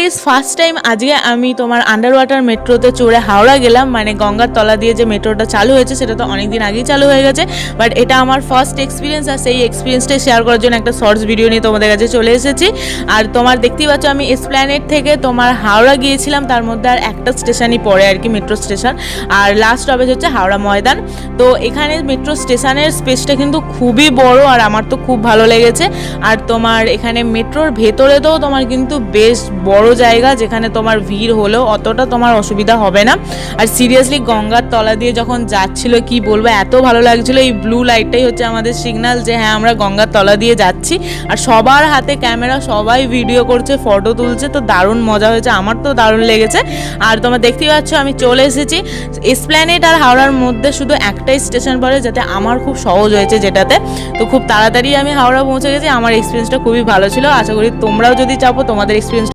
Guys first time আজকে আমি তোমার আন্ডার ওয়াটার মেট্রোতে চড়ে হাওড়া গেলাম, মানে গঙ্গার তলা দিয়ে যে মেট্রোটা চালু হয়েছে সেটা তো অনেক দিন আগেই চালু হয়ে গেছে, বাট এটা আমার ফার্স্ট এক্সপিরিয়েন্স। আর সেই এক্সপিরিয়েন্সটাই শেয়ার করার জন্য একটা শর্টস ভিডিও নিয়ে তোমাদের কাছে চলে এসেছি। আর তোমার দেখতেই পাচ্ছ আমি এসপ্ল্যানেড থেকে তোমার হাওড়া গিয়েছিলাম, তার মধ্যে আর একটা স্টেশনই পড়ে আর কি, মেট্রো স্টেশন। আর লাস্ট স্টপেজ হচ্ছে হাওড়া ময়দান। তো এখানে মেট্রো স্টেশনের স্পেসটা কিন্তু খুবই বড় আর আমার তো খুব ভালো লেগেছে। আর তোমার এখানে মেট্রোর ভেতরে তো তোমার কিন্তু বেশ বড় জায়গা, যেখানে তোমার ভিড় হলেও অতটা তোমার অসুবিধা হবে না। আর সিরিয়াসলি গঙ্গার তলা দিয়ে যখন যাচ্ছিল কি বলবো, এত ভালো লাগছিল। এই ব্লু লাইটটাই হচ্ছে আমাদের সিগন্যাল যে হ্যাঁ আমরা গঙ্গার তলা দিয়ে যাচ্ছি। আর সবার হাতে ক্যামেরা, সবাই ভিডিও করছে, ফটো তুলছে, তো দারুণ মজা হয়েছে, আমার তো দারুণ লেগেছে। আর তোমরা দেখতেই পাচ্ছ আমি চলে এসেছি এসপ্ল্যানেড আর হাওড়ার মধ্যে, শুধু একটাই স্টেশন পড়ে, যাতে আমার খুব সহজ হয়েছে যেটাতে। তো খুব তাড়াতাড়ি আমি হাওড়া পৌঁছে গেছি। আমার এক্সপিরিয়েন্সটা খুবই ভালো ছিল। আশা করি তোমরাও যদি চাপো তোমাদের এক্সপিরিয়েন্স